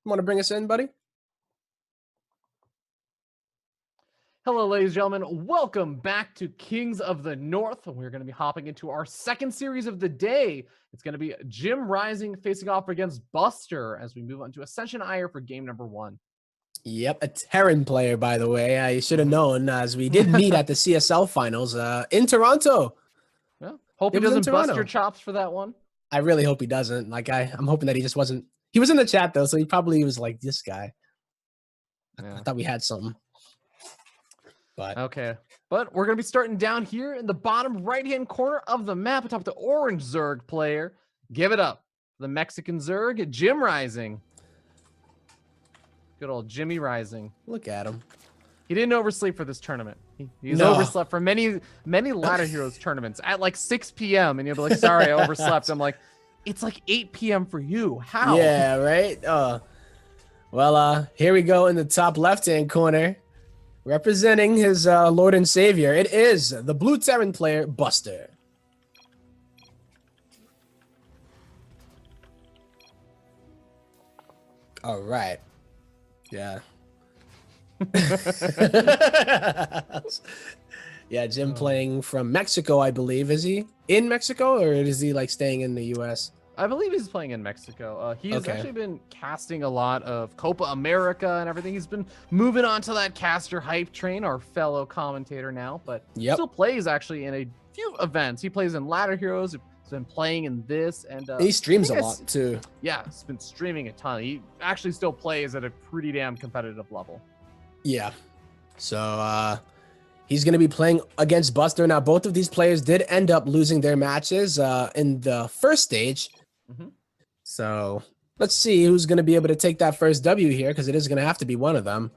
Want to bring us in, buddy? Hello, ladies and gentlemen. Welcome back to Kings of the North. We're going to be hopping into our second series of the day. It's going to be JimRising facing off against Buster as we move on to Ascension Ire for game number 1. Yep, a Terran player, by the way. I should have known, as we did meet at the CSL finals in Toronto. Well, hope It he was in doesn't bust your Toronto. chops for that one. I really hope he doesn't. I'm hoping that he just wasn't. He was in the chat though, so he probably was like, "This guy." I thought we had something. But okay, but we're going to be starting down here in the bottom right-hand corner of the map atop the orange Zerg player. Give it up. The Mexican Zerg, JimRising. Good old Jimmy Rising. look at him. He didn't oversleep for this tournament. He's No. overslept for many Ladder Heroes tournaments at like 6 p.m. And you'll be like, sorry, I overslept. I'm like, it's like 8 p.m. for you. How? Yeah, right? Well, here we go in the top left-hand corner. Representing his Lord and Savior. It is the blue Terran player, Buster. All right. Yeah. Yeah, Jim playing from Mexico, I believe. Is he in Mexico or is he like staying in the US? I believe he's playing in Mexico. He's Okay. actually been casting a lot of Copa America and everything. He's been moving on to that caster hype train, our fellow commentator now, but still plays actually in a few events. He plays in Ladder Heroes. He's been playing in this, and He streams a lot too. Yeah, he's been streaming a ton. He actually still plays at a pretty damn competitive level. Yeah. So he's going to be playing against Buster. Now, both of these players did end up losing their matches in the first stage. So let's see who's going to be able to take that first W here, because it is going to have to be one of them.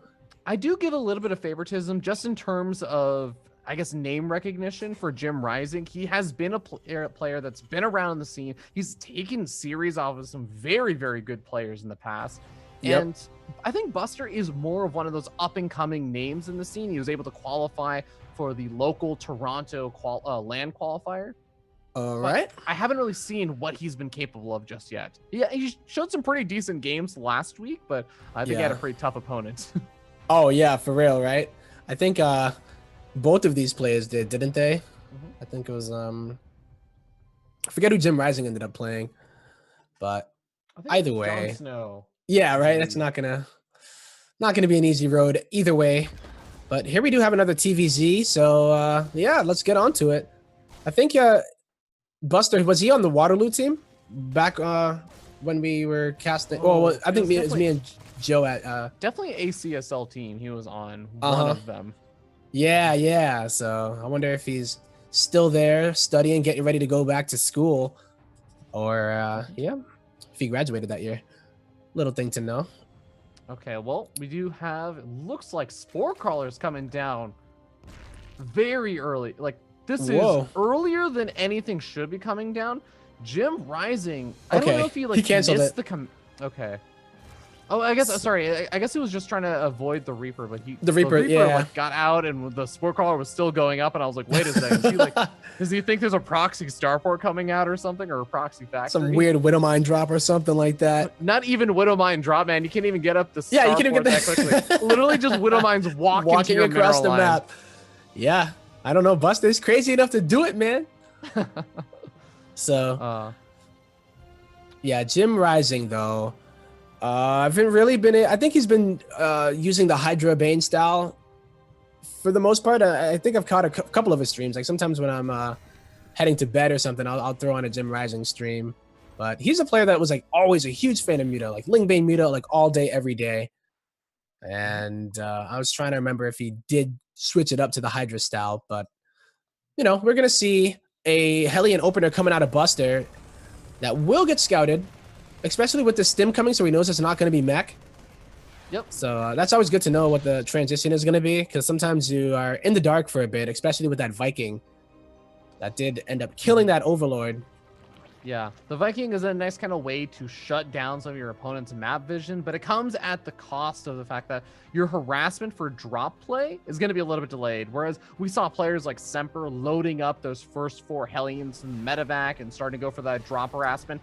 I do give a little bit of favoritism just in terms of, I guess, name recognition for JimRising. He has been a player that's been around the scene. He's taken series off of some very, very good players in the past. Yep. And I think Buster is more of one of those up-and-coming names in the scene. He was able to qualify for the local Toronto LAN qualifier. All right. I haven't really seen what he's been capable of just yet. Yeah, he showed some pretty decent games last week, but I think he had a pretty tough opponent. Oh, yeah, for real, right? I think both of these players did, didn't they? I think it was I forget who JimRising ended up playing, but either way. Jon Snow. Yeah, right. That's not gonna be an easy road either way. But here we do have another TVZ, so yeah, let's get on to it. I think Buster, was he on the Waterloo team back when we were casting? Well, I think it was me and Joe at definitely ACSL team. He was on one of them. Yeah. So I wonder if he's still there studying, getting ready to go back to school, or yeah, if he graduated that year. Little thing to know. Okay, well, we do have, it looks like Spore Crawler's coming down very early. Like, this is earlier than anything should be coming down. JimRising, I don't know if he like canceled missed it. Okay. Oh, I guess sorry. I guess he was just trying to avoid the Reaper, but the Reaper like got out, and the Spore Crawler was still going up, and I was like, wait a second. Does he think there's a proxy starport coming out or something, or a proxy factory? Some weird Widowmine drop or something like that. Not even Widowmine drop, man. You can't even get up the starport you can't even get that quickly. Literally just Widowmines walking across the line. map. Yeah, I don't know. Buster's crazy enough to do it, man. So, yeah, JimRising though. I think he's been using the Hydra Bane style for the most part. I think I've caught a couple of his streams. Like sometimes when I'm heading to bed or something, I'll throw on a JimRising stream. But he's a player that was like always a huge fan of Muta, like Ling Bane Muta, like all day, every day. And I was trying to remember if he did switch it up to the Hydra style. But, you know, we're going to see a Hellion opener coming out of Buster that will get scouted. Especially with the stim coming, so he knows it's not going to be mech. Yep. So that's always good to know what the transition is going to be, because sometimes you are in the dark for a bit, especially with that Viking that did end up killing that Overlord. Yeah, the Viking is a nice kind of way to shut down some of your opponent's map vision, but it comes at the cost of the fact that your harassment for drop play is going to be a little bit delayed. Whereas we saw players like Semper loading up those first 4 Hellions in medevac and starting to go for that drop harassment.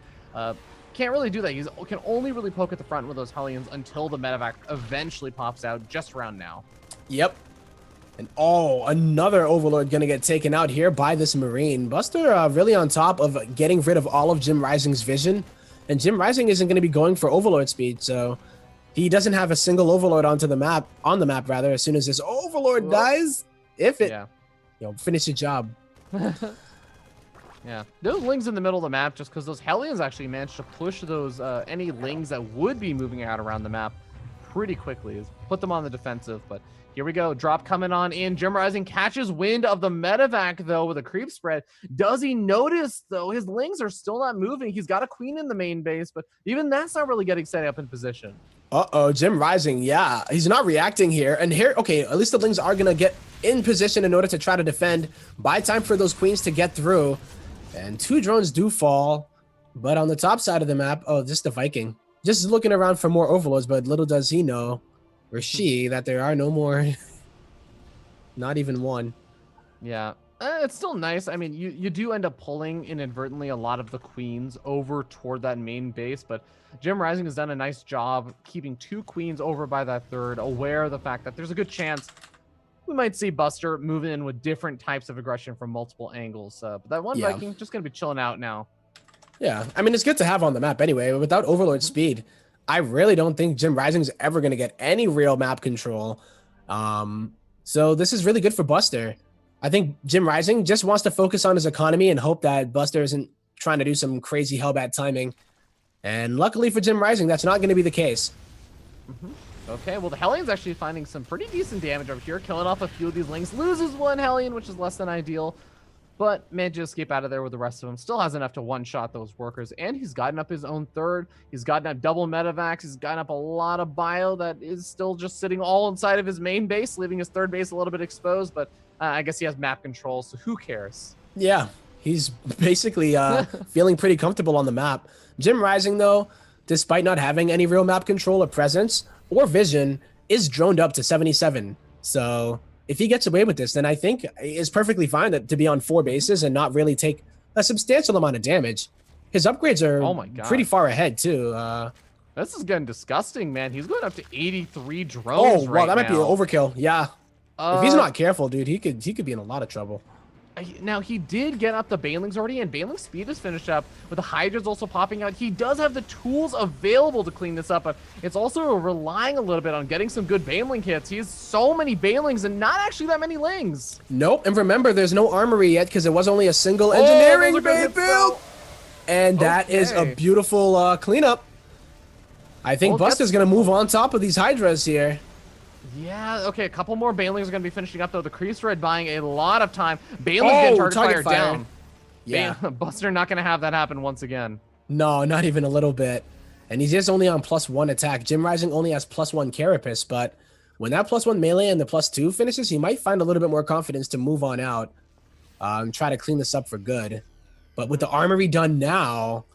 can't really do that. He can only really poke at the front with those Hellions until the medevac eventually pops out just around now. Yep. And oh, another Overlord gonna get taken out here by this Marine. Buster really on top of getting rid of all of JimRising's vision. And JimRising isn't gonna be going for Overlord speed, so he doesn't have a single Overlord on the map rather, as soon as this Overlord dies. If it, finish your job. Yeah, those Lings in the middle of the map, just because those Hellions actually managed to push those any Lings that would be moving out around the map pretty quickly. Put them on the defensive, but here we go. Drop coming on in. JimRising catches wind of the medevac, though, with a creep spread. Does he notice, though? His Lings are still not moving. He's got a Queen in the main base, but even that's not really getting set up in position. Uh-oh, JimRising, yeah. He's not reacting here. And here, okay, at least the Lings are going to get in position in order to try to defend. Buy time for those Queens to get through. And 2 drones do fall. But on the top side of the map, oh, just the Viking. Just looking around for more Overlords, but little does he know, or she, that there are no more. Not even one. Yeah. It's still nice. I mean, you do end up pulling inadvertently a lot of the Queens over toward that main base, but JimRising has done a nice job keeping 2 Queens over by that third, aware of the fact that there's a good chance we might see Buster moving in with different types of aggression from multiple angles. But that one Viking just going to be chilling out now. Yeah, I mean, it's good to have on the map anyway, but without Overlord speed, I really don't think JimRising is ever going to get any real map control. So this is really good for Buster. I think JimRising just wants to focus on his economy and hope that Buster isn't trying to do some crazy hellbat timing. And luckily for JimRising, that's not going to be the case. Okay, well, the Hellion's actually finding some pretty decent damage over here, killing off a few of these Lings. Loses one Hellion, which is less than ideal, but managed to escape out of there with the rest of them. Still has enough to one-shot those workers, and he's gotten up his own third. He's gotten up double medevacs. He's gotten up a lot of bio that is still just sitting all inside of his main base, leaving his third base a little bit exposed, but I guess he has map control, so who cares? Yeah, he's basically feeling pretty comfortable on the map. JimRising, though, despite not having any real map control or presence or vision, is droned up to 77. So if he gets away with this, then I think it's perfectly fine to be on 4 bases and not really take a substantial amount of damage. His upgrades are pretty far ahead, too. This is getting disgusting, man. He's going up to 83 drones wow, that might be an overkill. Yeah. If he's not careful, dude, he could be in a lot of trouble. Now, he did get up the Banelings already, and Baneling speed is finished up, with the Hydras also popping out. He does have the tools available to clean this up, but it's also relying a little bit on getting some good Baneling hits. He has so many Banelings and not actually that many Lings. Nope, and remember, there's no armory yet because it was only a single engineering bay build. And that is a beautiful cleanup. I think Buster's going to move on top of these Hydras here. Yeah, okay, a couple more Banelings are going to be finishing up, though. The Crease Red buying a lot of time. Banelings getting target fire down. Yeah. Buster not going to have that happen once again. No, not even a little bit. And he's just only on +1 attack. JimRising only has +1 Carapace, but when that +1 melee and the +2 finishes, he might find a little bit more confidence to move on out and try to clean this up for good. But with the armory done now,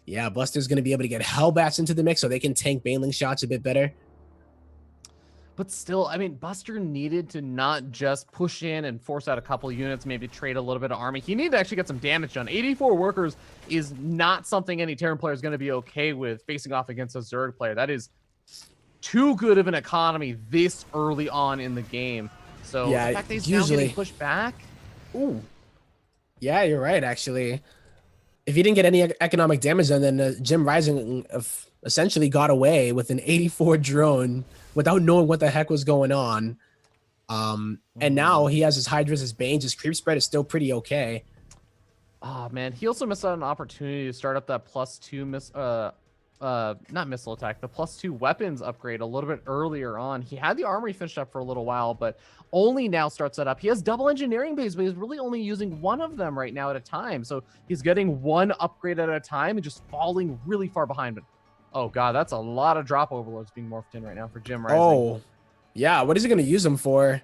yeah, Buster's going to be able to get Hellbats into the mix so they can tank Baneling shots a bit better. But still, I mean, Buster needed to not just push in and force out a couple units, maybe trade a little bit of army. He needed to actually get some damage done. 84 workers is not something any Terran player is going to be okay with facing off against a Zerg player. That is too good of an economy this early on in the game. So yeah, the fact that he's now getting pushed back. Ooh. Yeah, you're right, actually. If he didn't get any economic damage done, then JimRising essentially got away with an 84 drone without knowing what the heck was going on. And now he has his Hydras, his Banes, his creep spread is still pretty okay. Oh, man. He also missed out on an opportunity to start up that +2 not missile attack, the +2 weapons upgrade a little bit earlier on. He had the armory finished up for a little while, but only now starts that up. He has double engineering bays, but he's really only using one of them right now at a time. So he's getting one upgrade at a time and just falling really far behind. But oh god, that's a lot of drop overloads being morphed in right now for JimRising. Oh, yeah. What is he going to use them for?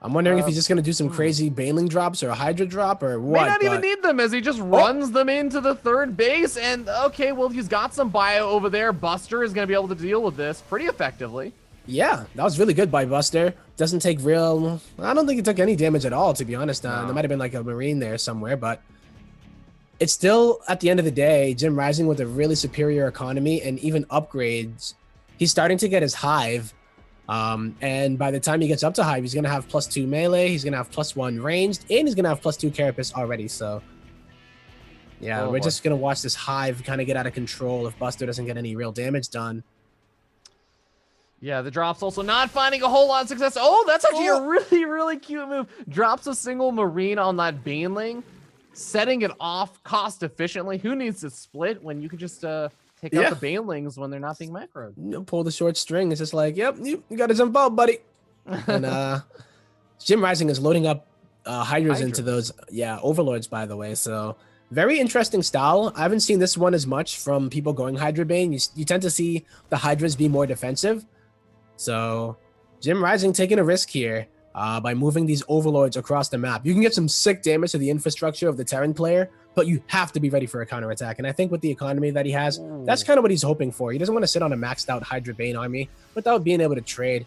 I'm wondering if he's just going to do some crazy Baneling drops or a Hydra drop or what. May not even need them as he just runs them into the third base. And okay, well, he's got some bio over there. Buster is going to be able to deal with this pretty effectively. Yeah, that was really good by Buster. Doesn't take real... I don't think it took any damage at all, to be honest. There might have been like a Marine there somewhere, but... it's still, at the end of the day, JimRising with a really superior economy and even upgrades. He's starting to get his Hive. And by the time he gets up to Hive, he's going to have +2 melee, he's going to have +1 ranged, and he's going to have +2 carapace already. So, yeah, we're just going to watch this Hive kind of get out of control if Buster doesn't get any real damage done. Yeah, the drop's also not finding a whole lot of success. Oh, that's actually a really, really cute move. Drops a single Marine on that Baneling, setting it off cost efficiently. Who needs to split when you can just take out the Banelings when they're not being macroed? You pull the short string. It's just like, yep, you got to jump out, buddy. And JimRising is loading up Hydras into those, Overlords, by the way. So very interesting style. I haven't seen this one as much from people going Hydra Bane. You tend to see the Hydras be more defensive. So JimRising taking a risk here by moving these Overlords across the map. You can get some sick damage to the infrastructure of the Terran player, but you have to be ready for a counterattack. And I think with the economy that he has, that's kind of what he's hoping for. He doesn't want to sit on a maxed out Hydra Bane army without being able to trade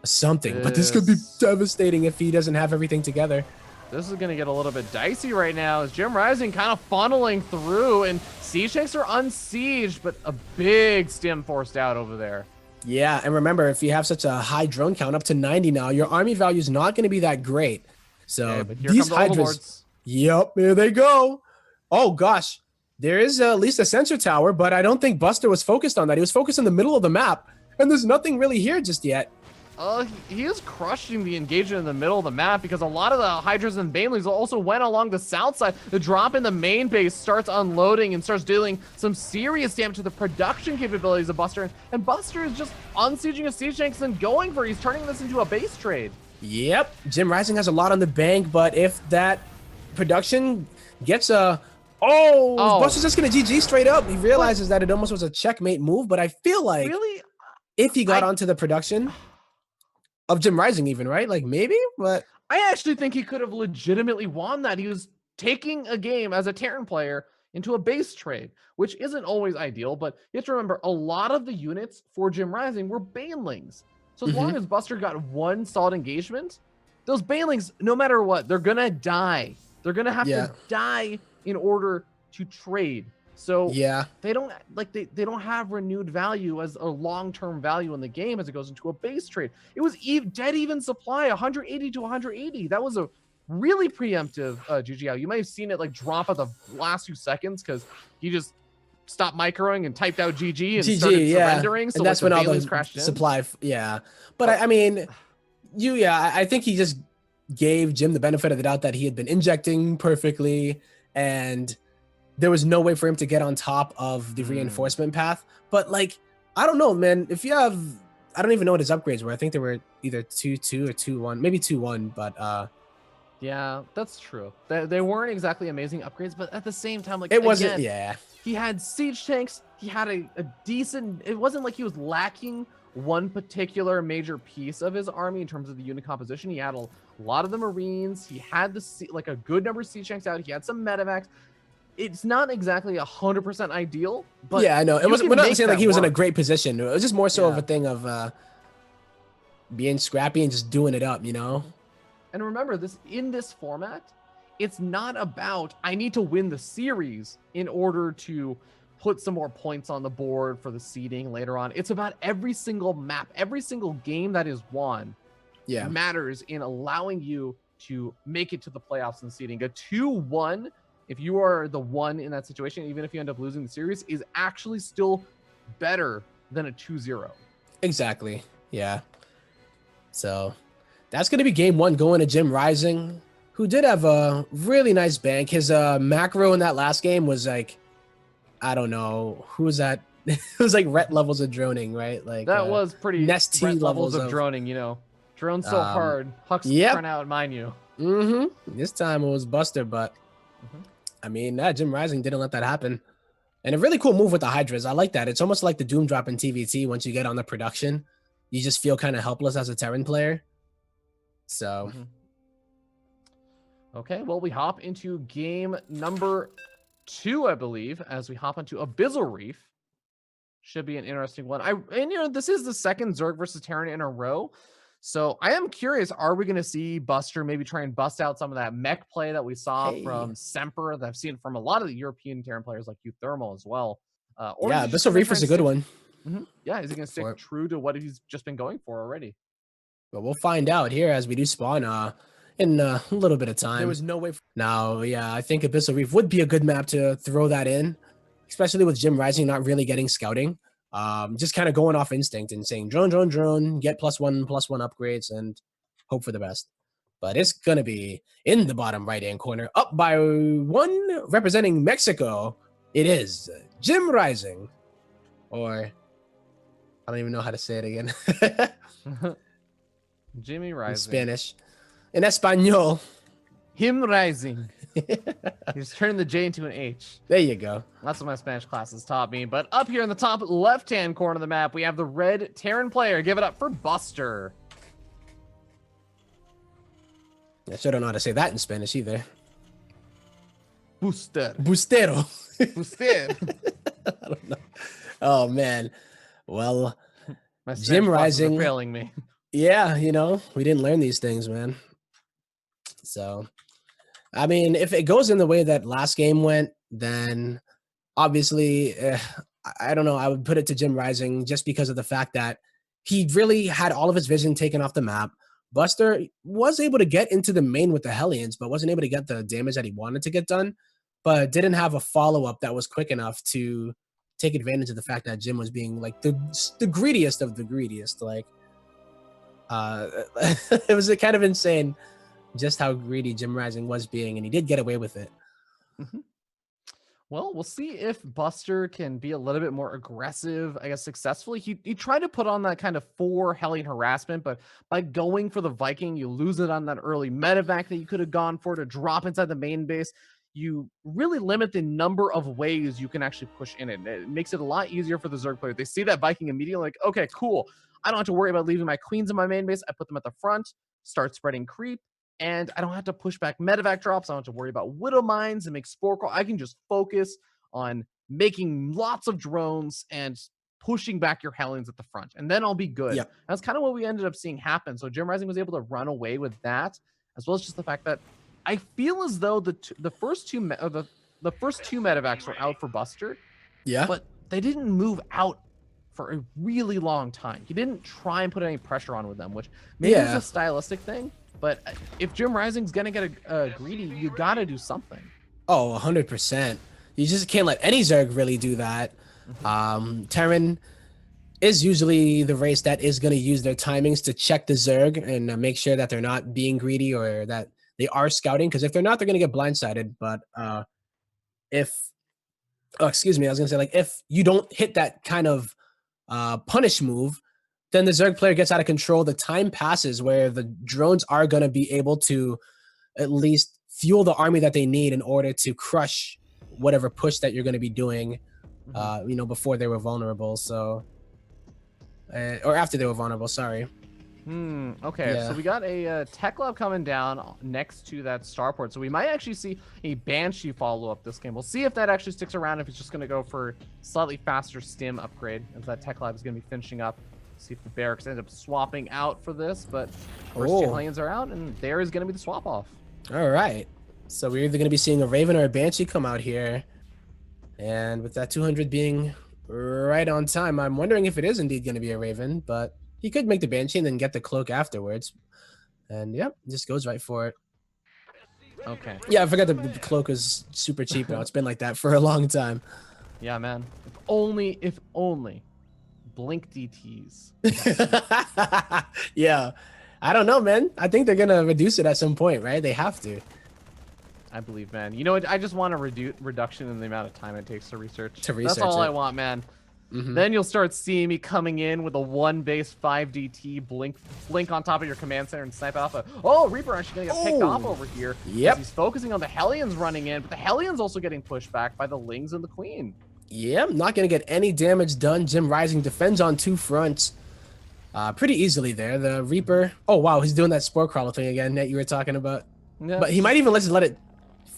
something. But this could be devastating if he doesn't have everything together. This is going to get a little bit dicey right now as JimRising kind of funneling through, and Siege Tanks are unsieged, but a big stim forced out over there. Yeah, and remember, if you have such a high drone count, up to 90 now, your army value is not going to be that great. So these Hydras, yep, here they go. Oh gosh, there is at least a sensor tower, but I don't think Buster was focused on that. He was focused in the middle of the map, and there's nothing really here just yet. He is crushing the engagement in the middle of the map because a lot of the Hydras and Banelings also went along the south side. The drop in the main base starts unloading and starts dealing some serious damage to the production capabilities of Buster. And Buster is just unsieging his siege tanks and going for it. He's turning this into a base trade. Yep, JimRising has a lot on the bank, but if that production gets a... Oh, Buster's just going to GG straight up. He realizes that it almost was a checkmate move, but I feel like if he got onto the production... of JimRising even, right? Like maybe, but I actually think he could have legitimately won that. He was taking a game as a Terran player into a base trade, which isn't always ideal, but you have to remember a lot of the units for JimRising were Banelings. So as long as Buster got one solid engagement, those Banelings, no matter what, they're gonna die. They're gonna have to die in order to trade. So they don't they don't have renewed value as a long-term value in the game as it goes into a base trade. It was dead even supply, 180 to 180. That was a really preemptive GG. You might have seen it like drop at the last few seconds because he just stopped microing and typed out GG and started surrendering. So and that's when all the crashed in. Supply. But I mean, I think he just gave Jim the benefit of the doubt that he had been injecting perfectly and there was no way for him to get on top of the reinforcement path. But like, I don't know, man. If you have, I don't even know what his upgrades were. I think they were either 2-2 or 2-1, maybe 2-1. But yeah, that's true. They weren't exactly amazing upgrades, but at the same time, like it wasn't. He had siege tanks. He had a decent. It wasn't like he was lacking one particular major piece of his army in terms of the unit composition. He had a lot of the Marines. He had like a good number of siege tanks out. He had some medevacs. It's not exactly 100% ideal, but yeah, I know. It wasn't. We're not saying like he was in a great position. It was just more so of a thing of being scrappy and just doing it up, you know. And remember, in this format, it's not about I need to win the series in order to put some more points on the board for the seeding later on. It's about every single map, every single game that is won matters in allowing you to make it to the playoffs and seeding. A 2-1. If you are the one in that situation, even if you end up losing the series, is actually still better than a 2-0. Exactly. Yeah. So that's going to be game one going to JimRising, who did have a really nice bank. His macro in that last game was like, I don't know, who was that? It was like ret levels of droning, right? Like that was pretty Nest T levels of droning, you know. Drone so hard, Huck's turn out, mind you. This time it was Buster, but I mean, JimRising didn't let that happen. And a really cool move with the Hydras. I like that. It's almost like the Doom drop in TVT. Once you get on the production, you just feel kind of helpless as a Terran player. So. Okay, well, we hop into game number 2, I believe, as we hop into Abyssal Reef. Should be an interesting one. And you know, this is the second Zerg versus Terran in a row. So I am curious, are we going to see Buster maybe try and bust out some of that mech play that we saw Hey. from Semper, that I've seen from a lot of the European Terran players like Thermal as well? Or is Yeah, he just Abyssal going to Reef try is and a good stick? one Yeah, is he going to stick for it. true to what he's just been going for already? But we'll find out here as we do spawn in a little bit of time. There was no way. Now, yeah, I think Abyssal Reef would be a good map to throw that in, especially with JimRising not really getting scouting. Just kind of going off instinct and saying drone, drone, drone, get +1 upgrades and hope for the best. But it's going to be in the bottom right-hand corner, up by 1, representing Mexico. It is JimRising, or I don't even know how to say it again. Jimmy Rising. In Spanish. In Espanol. Him Rising. He's turning the J into an H. There you go. That's what my Spanish classes taught me. But up here in the top left-hand corner of the map, we have the red Terran player. Give it up for Buster. I sure don't know how to say that in Spanish either. Booster. Bustero. Booster. I don't know. Oh, man. Well, My Spanish classes are JimRising failing me. Yeah, you know, we didn't learn these things, man. So, I mean, if it goes in the way that last game went, then obviously, I don't know. I would put it to JimRising just because of the fact that he really had all of his vision taken off the map. Buster was able to get into the main with the Hellions, but wasn't able to get the damage that he wanted to get done, but didn't have a follow-up that was quick enough to take advantage of the fact that Jim was being like the greediest of the greediest. Like, it was kind of insane just how greedy JimRising was being, and he did get away with it. Well, we'll see if Buster can be a little bit more aggressive, I guess, successfully. He tried to put on that kind of 4 Hellion harassment, but by going for the Viking, you lose it on that early medevac that you could have gone for to drop inside the main base. You really limit the number of ways you can actually push in it. It makes it a lot easier for the Zerg player. They see that Viking immediately, like, okay, cool. I don't have to worry about leaving my queens in my main base. I put them at the front, start spreading creep, and I don't have to push back medevac drops. I don't have to worry about widow mines and make spore crawl. I can just focus on making lots of drones and pushing back your Hellions at the front, and then I'll be good. Yep. That's kind of what we ended up seeing happen. So JimRising was able to run away with that, as well as just the fact that I feel as though the first two medevacs were out for Buster. Yeah. But they didn't move out for a really long time. He didn't try and put any pressure on with them, which maybe is a stylistic thing. But if JimRising's gonna get a greedy, you gotta do something. Oh, 100%. You just can't let any Zerg really do that. Terran is usually the race that is going to use their timings to check the Zerg and make sure that they're not being greedy or that they are scouting. Because if they're not, they're going to get blindsided. But if you don't hit that kind of punish move, then the Zerg player gets out of control. The time passes where the drones are going to be able to at least fuel the army that they need in order to crush whatever push that you're going to be doing, before they were vulnerable. So, or after they were vulnerable, sorry. Okay, Yeah. so we got a tech lab coming down next to that starport. So we might actually see a Banshee follow-up this game. We'll see if that actually sticks around, if it's just going to go for slightly faster stim upgrade, as that tech lab is going to be finishing up. See if the barracks end up swapping out for this, but first two Hellions are out, and there is going to be the swap-off. All right. So we're either going to be seeing a Raven or a Banshee come out here. And with that 200 being right on time, I'm wondering if it is indeed going to be a Raven, but he could make the Banshee and then get the cloak afterwards. And yep, just goes right for it. Okay. Yeah, I forgot the cloak is super cheap now. It's been like that for a long time. Yeah, man. If only. Blink DTs. Yeah. I don't know, man. I think they're going to reduce it at some point, right? They have to. I believe, man. You know what? I just want a reduction in the amount of time it takes to research. That's all I want, man. Then you'll start seeing me coming in with a 1 base 5 DT blink on top of your command center and snipe alpha. Oh, Reaper actually gonna get picked off over here. Yep. He's focusing on the Hellions running in, but the Hellions also getting pushed back by the Lings and the Queen. Yeah, not going to get any damage done. JimRising defends on 2 fronts pretty easily there. The Reaper. Oh, wow. He's doing that spore crawler thing again that you were talking about. Yeah. But he might even let it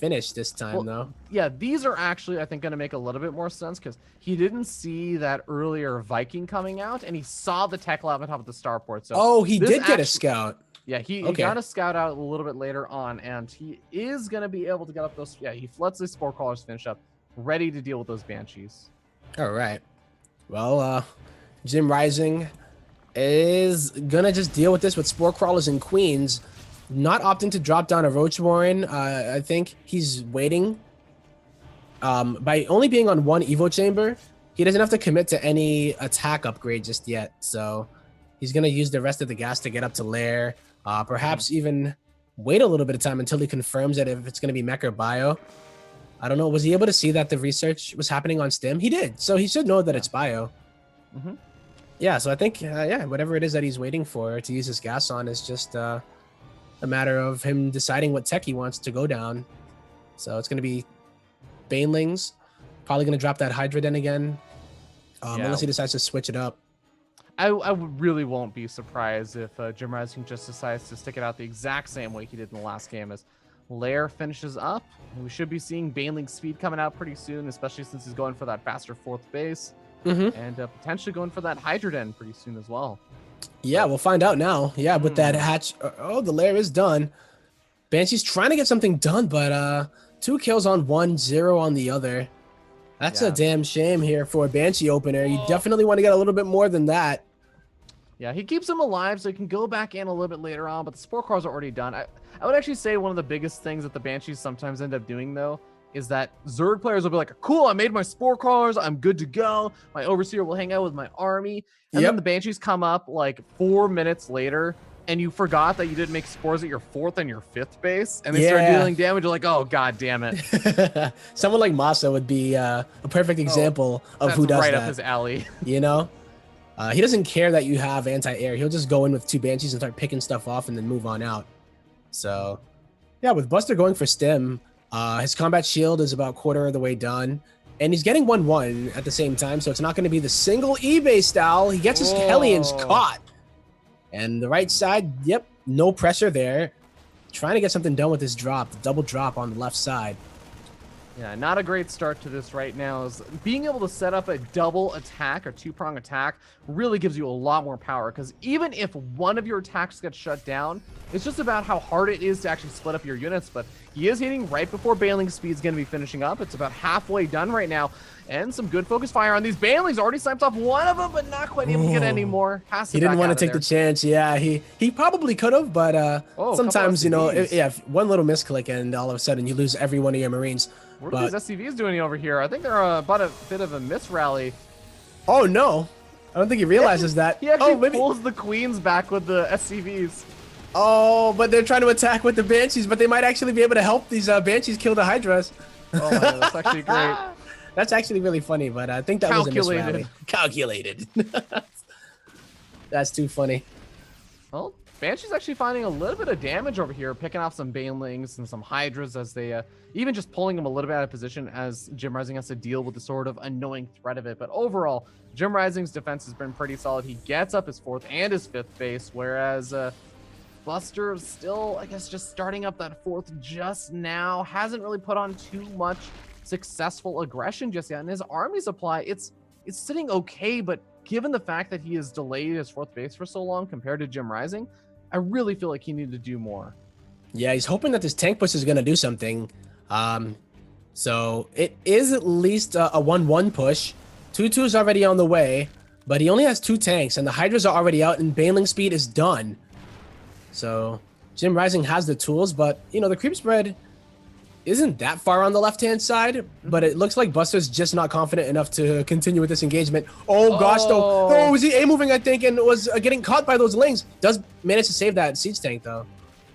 finish this time, though. Yeah, these are actually, I think, going to make a little bit more sense because he didn't see that earlier Viking coming out, and he saw the tech lab on top of the starport. So he did get a scout. Yeah, he got a scout out a little bit later on, and he is going to be able to get up those. Yeah, he lets the spore crawlers finish up, ready to deal with those banshees. All right. Well, JimRising is going to just deal with this with spore crawlers and queens, not opting to drop down a roach warren. I think he's waiting. By only being on one evo chamber, he doesn't have to commit to any attack upgrade just yet. So he's going to use the rest of the gas to get up to lair. Perhaps even wait a little bit of time until he confirms that if it's going to be mech or bio. I don't know. Was he able to see that the research was happening on stim? He did. So he should know that it's bio. Yeah, so I think, whatever it is that he's waiting for to use his gas on is just a matter of him deciding what tech he wants to go down. So it's going to be Banelings. Probably going to drop that Hydra Den again. Unless he decides to switch it up. I really won't be surprised if JimRising just decides to stick it out the exact same way he did in the last game as Lair finishes up. We should be seeing Baneling speed coming out pretty soon, especially since he's going for that faster fourth base. And potentially going for that Hydra Den pretty soon as well. Yeah, we'll find out now. Yeah, with that hatch. Oh, the Lair is done. Banshee's trying to get something done, but 2 kills on one, 0 on the other. That's a damn shame here for a Banshee opener. You definitely want to get a little bit more than that. Yeah, he keeps him alive so he can go back in a little bit later on, but the spore crawls are already done. I would actually say one of the biggest things that the Banshees sometimes end up doing, though, is that Zerg players will be like, cool, I made my spore crawlers, I'm good to go. My Overseer will hang out with my army. And then the Banshees come up like 4 minutes later, and you forgot that you didn't make spores at your 4th and your 5th base, and they start dealing damage. You're like, oh, god damn it. Someone like Masa would be a perfect example of who does right that. Up his alley. You know? He doesn't care that you have anti-air. He'll just go in with 2 Banshees and start picking stuff off and then move on out. So, yeah, with Buster going for stim, his combat shield is about quarter of the way done. And he's getting 1-1 at the same time, so it's not going to be the single eBay style. He gets his Hellions caught. And the right side, no pressure there. Trying to get something done with his drop, the double drop on the left side. Yeah, not a great start to this right now. Is being able to set up a double attack or 2-prong attack really gives you a lot more power, because even if one of your attacks gets shut down, it's just about how hard it is to actually split up your units. But he is hitting right before Baneling speed's going to be finishing up. It's about halfway done right now, and some good focus fire on these Banelings. Already sniped off one of them, but not quite able to get any more. He didn't want to take the chance. Yeah, he probably could have, but sometimes, you know, if one little misclick and all of a sudden you lose every one of your Marines. What are these SCVs doing over here? I think they're about a bit of a miss rally. Oh, no. I don't think he realizes that. He actually pulls the Queens back with the SCVs. Oh, but they're trying to attack with the Banshees, but they might actually be able to help these Banshees kill the Hydras. Oh, my God, that's actually great. That's actually really funny, but I think that was a miss rally. Calculated. That's too funny. Well, Banshee's actually finding a little bit of damage over here, picking off some Banelings and some Hydras as they, even just pulling them a little bit out of position as JimRising has to deal with the sort of annoying threat of it. But overall, JimRising's defense has been pretty solid. He gets up his 4th and his 5th base, whereas Buster still, I guess, just starting up that 4th just now. Hasn't really put on too much successful aggression just yet. And his army supply, it's sitting okay, but given the fact that he has delayed his 4th base for so long compared to JimRising, I really feel like he needed to do more. Yeah, he's hoping that this tank push is going to do something. So it is at least a 1-1 push. 2-2 is already on the way, but he only has 2 tanks, and the Hydras are already out, and Baneling speed is done. So JimRising has the tools, but, you know, the creep spread isn't that far on the left-hand side, but it looks like Buster's just not confident enough to continue with this engagement. Oh, gosh, though. Oh, was he A-moving, I think, and was getting caught by those lings. Does manage to save that siege tank, though.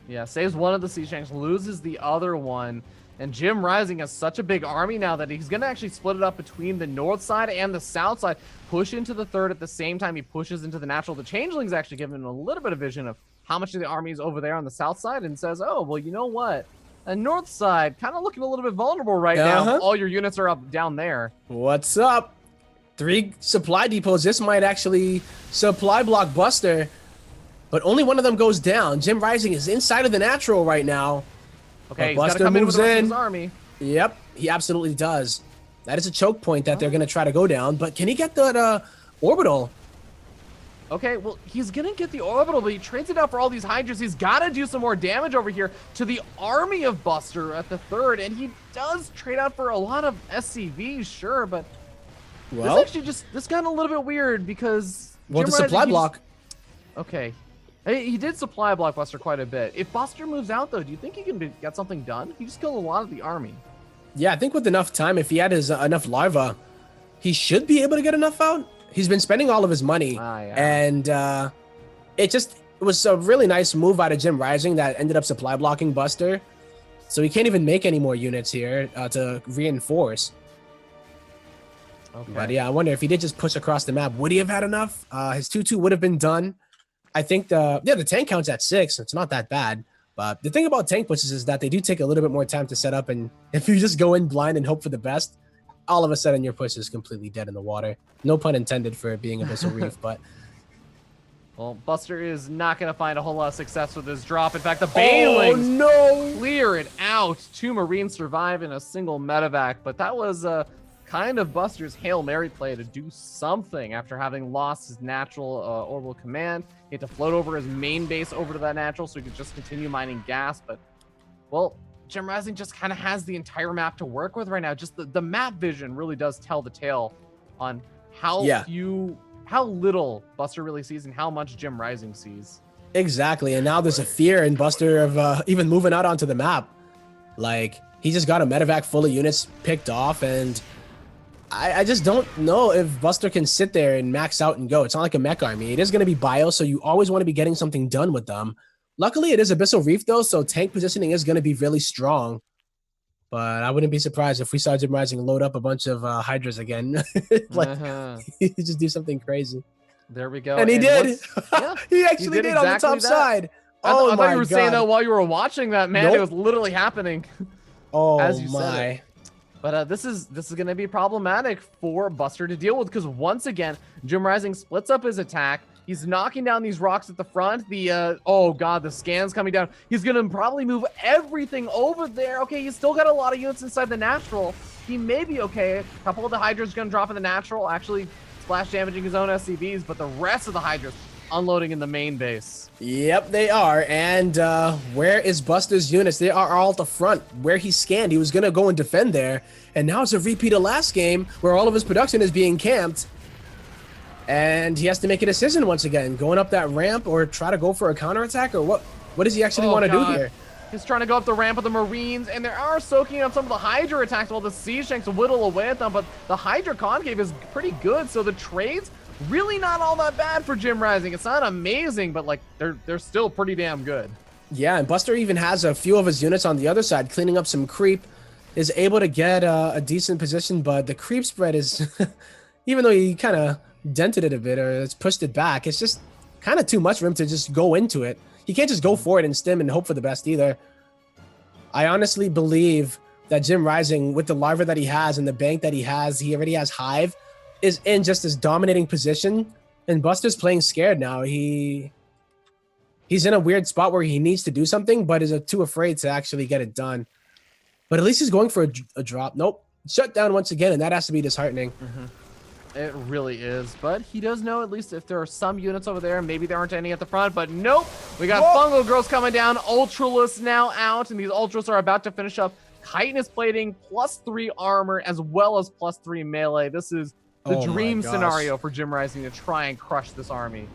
Yeah, saves one of the siege tanks, loses the other one. And JimRising has such a big army now that he's going to actually split it up between the north side and the south side, push into the 3rd at the same time he pushes into the natural. The Changeling's actually given him a little bit of vision of how much of the army is over there on the south side and says, oh, well, you know what? The north side kind of looking a little bit vulnerable right now. All your units are up down there. What's up? 3 supply depots. This might actually supply block Buster, but only one of them goes down. JimRising is inside of the natural right now. Okay, he's got to Buster come in with moves the rest of in. his army. Yep, he absolutely does. That is a choke point that they're going to try to go down. But can he get that orbital? Okay, well, he's going to get the orbital, but he trades it out for all these Hydras. He's got to do some more damage over here to the army of Buster at the third, and he does trade out for a lot of SCVs, sure, but Well, this got a little bit weird because the JimRising, supply block. Okay. He did supply block Buster quite a bit. If Buster moves out, though, do you think he can get something done? He just killed a lot of the army. Yeah, I think with enough time, if he had his enough larva, he should be able to get enough out. He's been spending all of his money, yeah. and it was a really nice move out of JimRising that ended up supply blocking Buster. So he can't even make any more units here to reinforce. Okay. But yeah, I wonder if he did just push across the map, would he have had enough? His 2-2 would have been done. I think the tank count's at 6. It's not that bad. But the thing about tank pushes is that they do take a little bit more time to set up. And if you just go in blind and hope for the best, all of a sudden your push is completely dead in the water. No pun intended for it being Abyssal Reef, but... Well, Buster is not going to find a whole lot of success with his drop. In fact, the Banelings clear it out. 2 Marines survive in a single medevac, but that was kind of Buster's Hail Mary play to do something after having lost his natural orbital command. He had to float over his main base over to that natural so he could just continue mining gas, but, well, JimRising just kind of has the entire map to work with right now. Just the map vision really does tell the tale on how little Buster really sees and how much JimRising sees. Exactly, and now there's a fear in Buster of even moving out onto the map. Like, he just got a medevac full of units picked off, and I just don't know if Buster can sit there and max out and go. It's not like a mech army. It is going to be bio, so you always want to be getting something done with them. Luckily, it is Abyssal Reef, though, so tank positioning is going to be really strong. But I wouldn't be surprised if we saw JimRising load up a bunch of Hydras again. He just do something crazy. There we go. And he did. Yeah, he actually did on the top side. I thought you were saying that while you were watching that, man. Nope. It was literally happening. Oh, as you my. Said it. But this is going to be problematic for Buster to deal with because once again, JimRising splits up his attack. He's knocking down these rocks at the front. Oh god, the scan's coming down. He's gonna probably move everything over there. Okay, he's still got a lot of units inside the natural. He may be okay. A couple of the Hydras gonna drop in the natural, actually splash damaging his own SCVs, but the rest of the Hydras unloading in the main base. Yep, they are. And where is Buster's units? They are all at the front. Where he scanned, he was gonna go and defend there. And now it's a repeat of last game where all of his production is being camped. And he has to make a decision once again, going up that ramp or try to go for a counterattack, or what does he actually want to do here? He's trying to go up the ramp with the Marines, and they are soaking up some of the Hydra attacks while the Siege Tanks whittle away at them, but the Hydra concave is pretty good, so the trades really not all that bad for JimRising. It's not amazing, but like they're still pretty damn good. Yeah, and Buster even has a few of his units on the other side, cleaning up some creep, is able to get a decent position, but the creep spread is, even though he kind of dented it a bit or it's pushed it back, it's just kind of too much for him to just go into it. He can't just go for it and stim and hope for the best either. I honestly believe that JimRising, with the larva that he has and the bank that he already has Hive, is in just this dominating position, and Buster's playing scared now. He's in a weird spot where he needs to do something but is too afraid to actually get it done. But at least he's going for a drop. Nope, shut down once again, and that has to be disheartening. It really is, but he does know at least if there are some units over there. Maybe there aren't any at the front, but nope. We got Fungal Girls coming down. Ultralists now out, and these Ultras are about to finish up. KOtN is plating +3 armor as well as +3 melee. This is the dream scenario for JimRising to try and crush this army.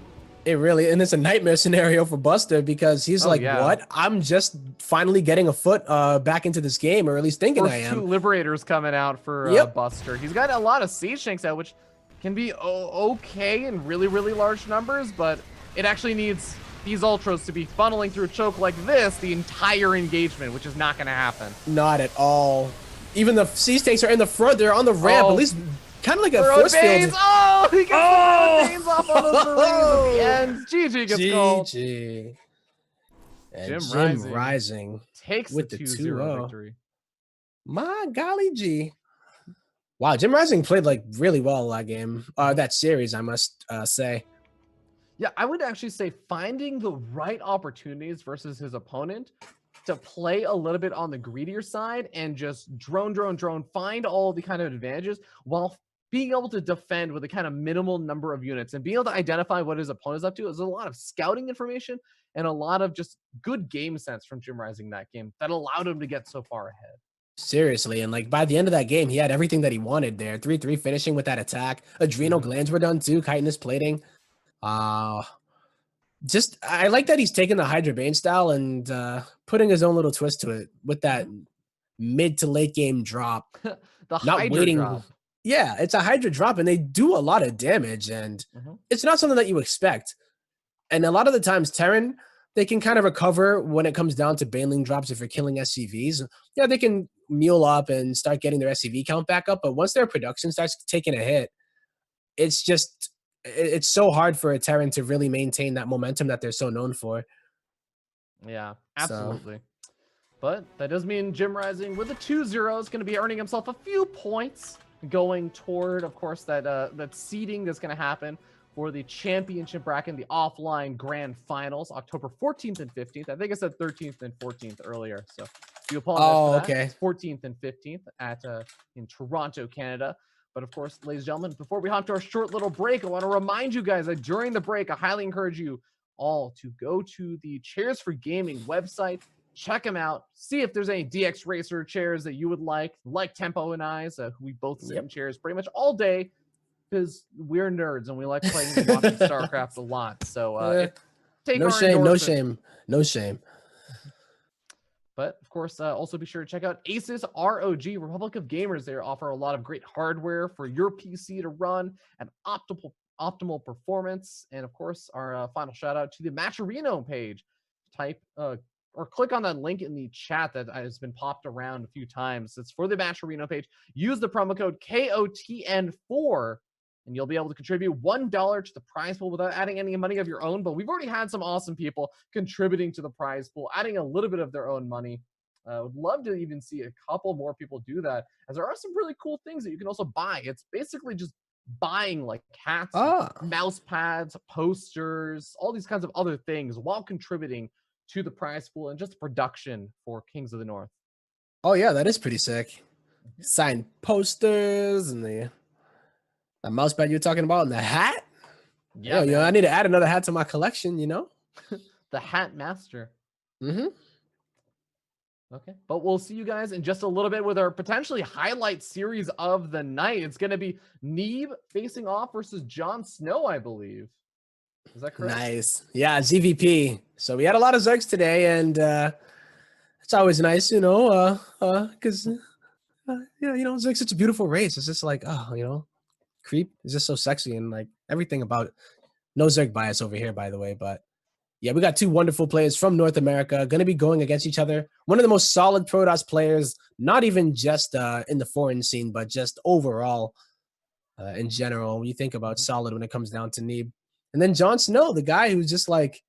It really, and it's a nightmare scenario for Buster because he's what? I'm just finally getting a foot back into this game, or at least thinking I am. 2 Liberators coming out for Buster. He's got a lot of Siege Tanks out, which can be okay in really, really large numbers, but it actually needs these Ultras to be funneling through a choke like this the entire engagement, which is not going to happen. Not at all. Even the Siege Tanks are in the front. They're on the ramp, at least kind of like a force field. Oh, he got the Banes off on those Marines at the end. GG gets called. GG. And JimRising takes with the 2-0 victory. My golly gee. Wow, JimRising played like really well that game, that series, I must say. Yeah, I would actually say finding the right opportunities versus his opponent to play a little bit on the greedier side and just drone, find all the kind of advantages while being able to defend with a kind of minimal number of units and being able to identify what his opponent's up to. There's a lot of scouting information and a lot of just good game sense from JimRising that game that allowed him to get so far ahead. Seriously, and like by the end of that game, he had everything that he wanted there. 3-3 finishing with that attack. Adrenal glands were done too. Chitinous plating. Just I like that he's taking the Hydra Bane style and putting his own little twist to it with that mid to late game drop. The Not Hydra waiting. drop. Yeah, it's a Hydra drop, and they do a lot of damage, and it's not something that you expect. And a lot of the times, Terran, they can kind of recover when it comes down to Baneling drops if you're killing SCVs. Yeah, they can mule up and start getting their SCV count back up, but once their production starts taking a hit, it's so hard for a Terran to really maintain that momentum that they're so known for. Yeah, absolutely. But that does mean JimRising with a 2-0 is going to be earning himself a few points going toward, of course, that seeding that's going to happen for the championship bracket, the offline grand finals, October 14th and 15th. I think I said 13th and 14th earlier, so you apologize for that. Okay. It's 14th and 15th at in Toronto, Canada. But of course, ladies and gentlemen, before we hop to our short little break, I want to remind you guys that during the break, I highly encourage you all to go to the Chairs for Gaming website, check them out, see if there's any DX Racer chairs that you would like Tempo and I, who we both sit in chairs pretty much all day because we're nerds and we like playing and watching StarCraft a lot. So take no shame. But of course, also be sure to check out Asus ROG, Republic of Gamers. They offer a lot of great hardware for your PC to run at optimal performance. And of course, our final shout out to the Matcherino page. Type or click on that link in the chat that has been popped around a few times. It's for the Matcherino page. Use the promo code KOTN4 and you'll be able to contribute $1 to the prize pool without adding any money of your own. But we've already had some awesome people contributing to the prize pool, adding a little bit of their own money. Would love to even see a couple more people do that, as there are some really cool things that you can also buy. It's basically just buying like hats, mouse pads, posters, all these kinds of other things while contributing to the prize pool and just production for Kings of the North. Oh yeah, that is pretty sick. Signed posters and the mouse pad you're talking about and the hat. Yeah, you know, I need to add another hat to my collection, you know? The Hat Master. Okay, but we'll see you guys in just a little bit with our potentially highlight series of the night. It's going to be Neeb facing off versus Jon Snow, I believe. Is that correct? Nice. Yeah, ZVP. So we had a lot of Zergs today, and it's always nice, you know, because, yeah, you know, Zerg's such a beautiful race. It's just like, oh, you know, Creep is just so sexy, and like everything about it. No Zerg bias over here, by the way, but yeah, we got two wonderful players from North America going to be going against each other. One of the most solid Protoss players, not even just in the foreign scene, but just overall in general. When you think about solid when it comes down to Neeb. And then Jon Snow, the guy who's just like,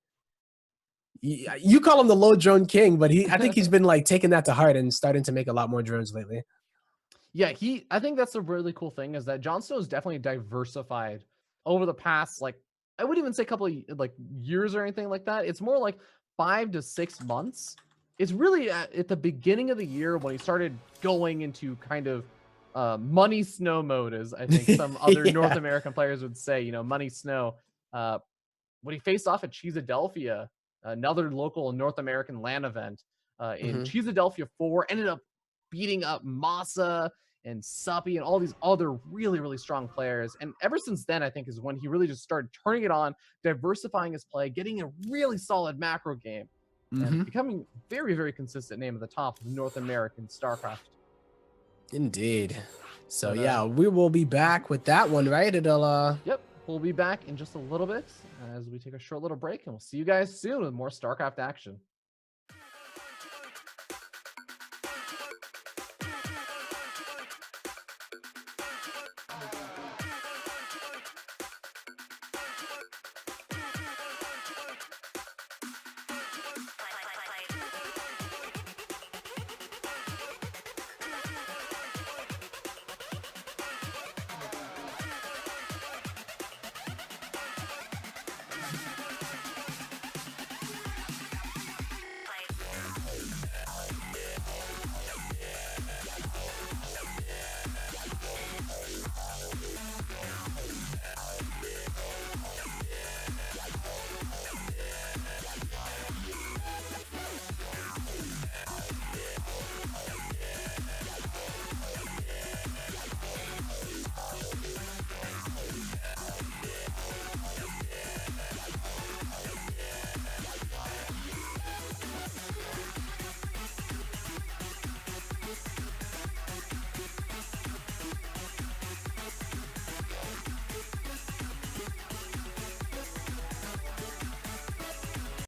you call him the low drone king, but I think he's been like taking that to heart and starting to make a lot more drones lately. Yeah, I think that's a really cool thing is that Jon Snow is definitely diversified over the past, like, I wouldn't even say a couple of like years or anything like that. It's more like 5 to 6 months. It's really at the beginning of the year when he started going into kind of money snow mode, as I think some other North American players would say, you know, money snow. When he faced off at Cheesadelphia, another local North American LAN event in Cheesadelphia 4, ended up beating up Masa and Suppy and all these other really, really strong players. And ever since then, I think is when he really just started turning it on, diversifying his play, getting a really solid macro game, and becoming very, very consistent name at the top of North American StarCraft. Indeed. So yeah, we will be back with that one, right? It'll Yep, we'll be back in just a little bit as we take a short little break, and we'll see you guys soon with more StarCraft action.